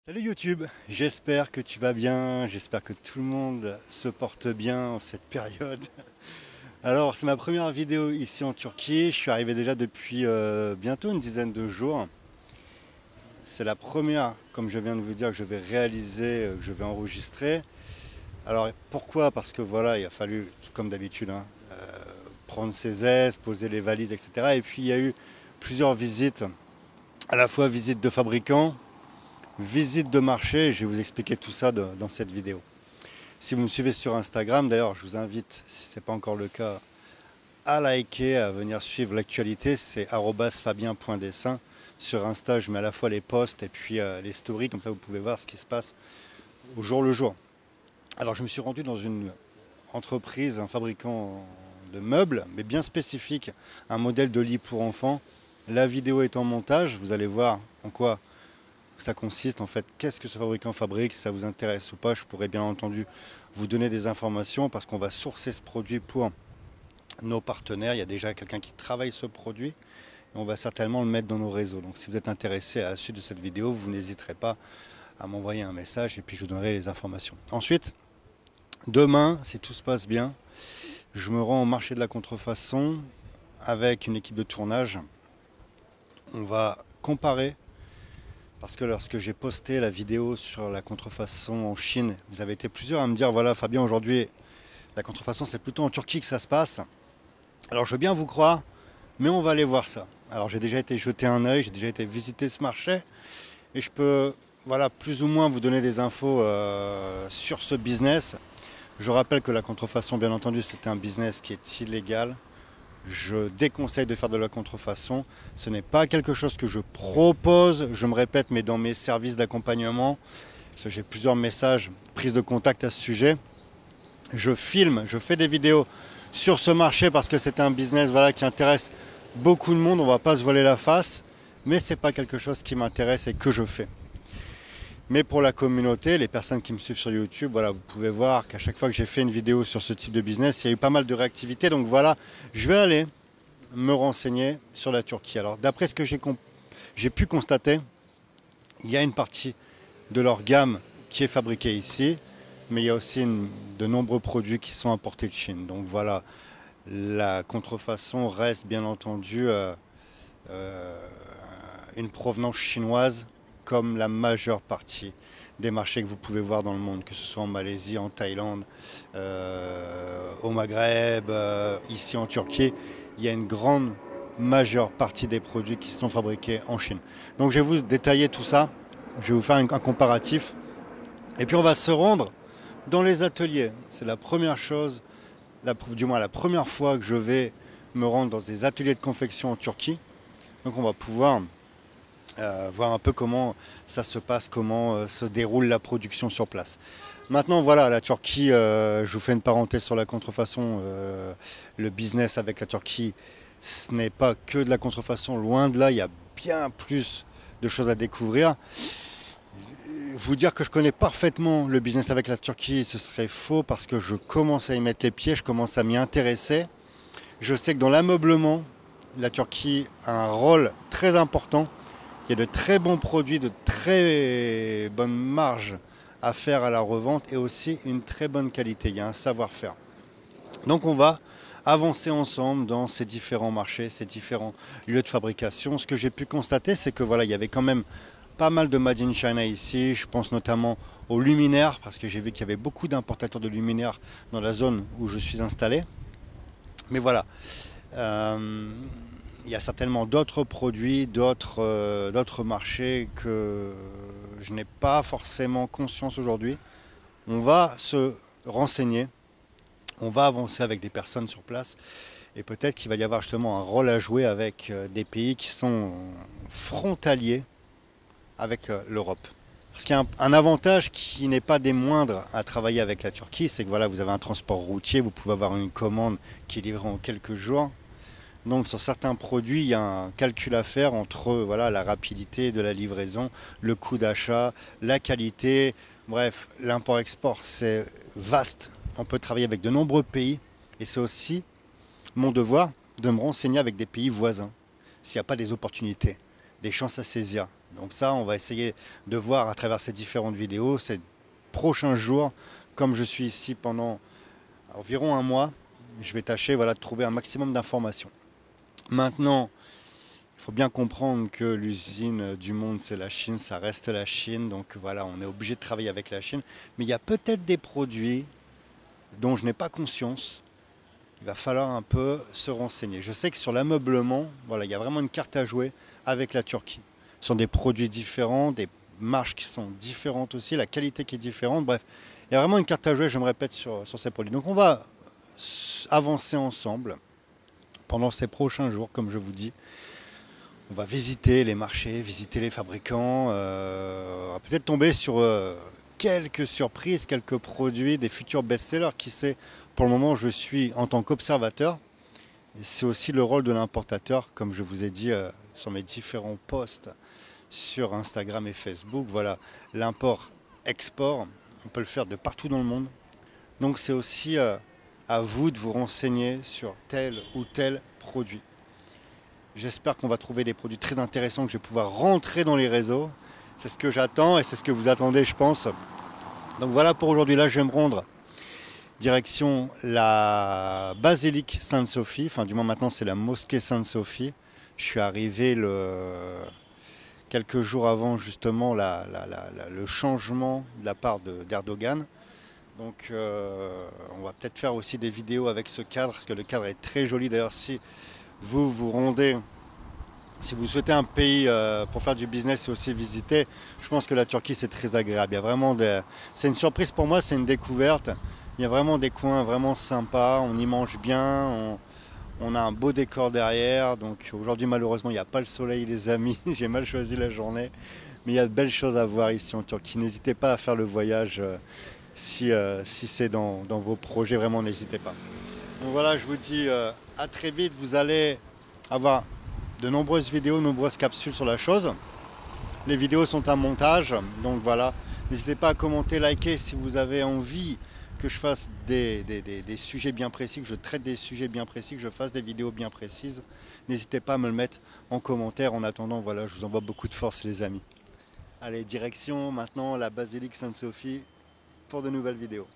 Salut YouTube, j'espère que tu vas bien, j'espère que tout le monde se porte bien en cette période. Alors c'est ma première vidéo ici en Turquie, je suis arrivé déjà depuis bientôt une dizaine de jours. C'est la première, comme je viens de vous dire, que je vais réaliser, que je vais enregistrer. Alors pourquoi? Parce que voilà, il a fallu, comme d'habitude, prendre ses aises, poser les valises, etc. Et puis il y a eu plusieurs visites, à la fois visites de fabricants, visite de marché, je vais vous expliquer tout ça dans cette vidéo. Si vous me suivez sur Instagram, d'ailleurs, je vous invite, si ce n'est pas encore le cas, à liker, à venir suivre l'actualité. C'est @fabien.dessin. Sur Insta, je mets à la fois les posts et puis les stories, comme ça vous pouvez voir ce qui se passe au jour le jour. Alors, je me suis rendu dans une entreprise, un fabricant de meubles, mais bien spécifique, un modèle de lit pour enfants. La vidéo est en montage, vous allez voir en quoi ça consiste en fait, qu'est-ce que ce fabricant fabrique, si ça vous intéresse ou pas. Je pourrais bien entendu vous donner des informations parce qu'on va sourcer ce produit pour nos partenaires. Il y a déjà quelqu'un qui travaille ce produit et on va certainement le mettre dans nos réseaux. Donc si vous êtes intéressé à la suite de cette vidéo, vous n'hésiterez pas à m'envoyer un message et puis je vous donnerai les informations. Ensuite, demain, si tout se passe bien, je me rends au marché de la contrefaçon avec une équipe de tournage. On va comparer. Parce que lorsque j'ai posté la vidéo sur la contrefaçon en Chine, vous avez été plusieurs à me dire, voilà Fabien, aujourd'hui la contrefaçon c'est plutôt en Turquie que ça se passe. Alors je veux bien vous croire, mais on va aller voir ça. Alors j'ai déjà été jeter un œil, j'ai déjà été visiter ce marché et je peux voilà, plus ou moins vous donner des infos sur ce business. Je rappelle que la contrefaçon, bien entendu, c'est un business qui est illégal. Je déconseille de faire de la contrefaçon. Ce n'est pas quelque chose que je propose, je me répète, mais dans mes services d'accompagnement, parce que j'ai plusieurs messages, prises de contact à ce sujet. Je filme, je fais des vidéos sur ce marché parce que c'est un business voilà, qui intéresse beaucoup de monde. On ne va pas se voiler la face, mais ce n'est pas quelque chose qui m'intéresse et que je fais. Mais pour la communauté, les personnes qui me suivent sur YouTube, voilà, vous pouvez voir qu'à chaque fois que j'ai fait une vidéo sur ce type de business, il y a eu pas mal de réactivité. Donc voilà, je vais aller me renseigner sur la Turquie. Alors d'après ce que j'ai pu constater, il y a une partie de leur gamme qui est fabriquée ici, mais il y a aussi de nombreux produits qui sont importés de Chine. Donc voilà, la contrefaçon reste bien entendu une provenance chinoise, comme la majeure partie des marchés que vous pouvez voir dans le monde, que ce soit en Malaisie, en Thaïlande, au Maghreb, ici en Turquie. Il y a une grande majeure partie des produits qui sont fabriqués en Chine. Donc je vais vous détailler tout ça, je vais vous faire un comparatif. Et puis on va se rendre dans les ateliers. C'est la première chose, du moins la première fois que je vais me rendre dans des ateliers de confection en Turquie. Donc on va pouvoir voir un peu comment ça se passe, comment se déroule la production sur place. Maintenant voilà, la Turquie, je vous fais une parenthèse sur la contrefaçon, le business avec la Turquie, ce n'est pas que de la contrefaçon, loin de là, il y a bien plus de choses à découvrir. Vous dire que je connais parfaitement le business avec la Turquie, ce serait faux parce que je commence à y mettre les pieds, je commence à m'y intéresser. Je sais que dans l'ameublement, la Turquie a un rôle très important. Il y a de très bons produits, de très bonnes marges à faire à la revente et aussi une très bonne qualité. Il y a un savoir-faire. Donc on va avancer ensemble dans ces différents marchés, ces différents lieux de fabrication. Ce que j'ai pu constater, c'est que voilà, il y avait quand même pas mal de Made in China ici. Je pense notamment aux luminaires, parce que j'ai vu qu'il y avait beaucoup d'importateurs de luminaires dans la zone où je suis installé. Mais voilà. Il y a certainement d'autres produits, d'autres marchés que je n'ai pas forcément conscience aujourd'hui. On va se renseigner, on va avancer avec des personnes sur place et peut-être qu'il va y avoir justement un rôle à jouer avec des pays qui sont frontaliers avec l'Europe. Parce qu'il y a un avantage qui n'est pas des moindres à travailler avec la Turquie, c'est que voilà, vous avez un transport routier, vous pouvez avoir une commande qui est livrée en quelques jours. Donc sur certains produits, il y a un calcul à faire entre voilà, la rapidité de la livraison, le coût d'achat, la qualité. Bref, l'import-export, c'est vaste. On peut travailler avec de nombreux pays et c'est aussi mon devoir de me renseigner avec des pays voisins s'il n'y a pas des opportunités, des chances à saisir, Donc ça, on va essayer de voir à travers ces différentes vidéos, ces prochains jours, comme je suis ici pendant environ un mois, je vais tâcher voilà, de trouver un maximum d'informations. Maintenant, il faut bien comprendre que l'usine du monde, c'est la Chine, ça reste la Chine. Donc voilà, on est obligé de travailler avec la Chine. Mais il y a peut-être des produits dont je n'ai pas conscience. Il va falloir un peu se renseigner. Je sais que sur l'ameublement, voilà, il y a vraiment une carte à jouer avec la Turquie. Ce sont des produits différents, des marges qui sont différentes aussi, la qualité qui est différente. Bref, il y a vraiment une carte à jouer, je me répète, sur ces produits. Donc on va avancer ensemble pendant ces prochains jours, comme je vous dis. On va visiter les marchés, visiter les fabricants, on va peut-être tomber sur quelques surprises, quelques produits, des futurs best-sellers. Qui sait, pour le moment, je suis en tant qu'observateur. C'est aussi le rôle de l'importateur, comme je vous ai dit sur mes différents posts sur Instagram et Facebook. Voilà, l'import-export, on peut le faire de partout dans le monde. Donc c'est aussi à vous de vous renseigner sur tel ou tel produit. J'espère qu'on va trouver des produits très intéressants que je vais pouvoir rentrer dans les réseaux. C'est ce que j'attends et c'est ce que vous attendez, je pense. Donc voilà pour aujourd'hui. Là, je vais me rendre direction la basilique Sainte-Sophie. Enfin, du moins maintenant, c'est la mosquée Sainte-Sophie. Je suis arrivé quelques jours avant justement le changement de la part d'Erdogan. Donc on va peut-être faire aussi des vidéos avec ce cadre, parce que le cadre est très joli. D'ailleurs, si vous vous rendez, si vous souhaitez un pays pour faire du business et aussi visiter, je pense que la Turquie c'est très agréable. Il y a vraiment c'est une surprise pour moi, c'est une découverte. Il y a vraiment des coins vraiment sympas, on y mange bien, on a un beau décor derrière. Donc aujourd'hui malheureusement il n'y a pas le soleil les amis, j'ai mal choisi la journée. Mais il y a de belles choses à voir ici en Turquie. N'hésitez pas à faire le voyage si c'est dans vos projets, vraiment n'hésitez pas. Donc voilà, je vous dis à très vite. Vous allez avoir de nombreuses vidéos, nombreuses capsules sur la chose. Les vidéos sont un montage, donc voilà. N'hésitez pas à commenter, liker si vous avez envie que je fasse des sujets bien précis, que je traite des sujets bien précis, que je fasse des vidéos bien précises. N'hésitez pas à me le mettre en commentaire. En attendant, voilà, je vous envoie beaucoup de force les amis. Allez, direction maintenant la basilique Sainte-Sophie pour de nouvelles vidéos.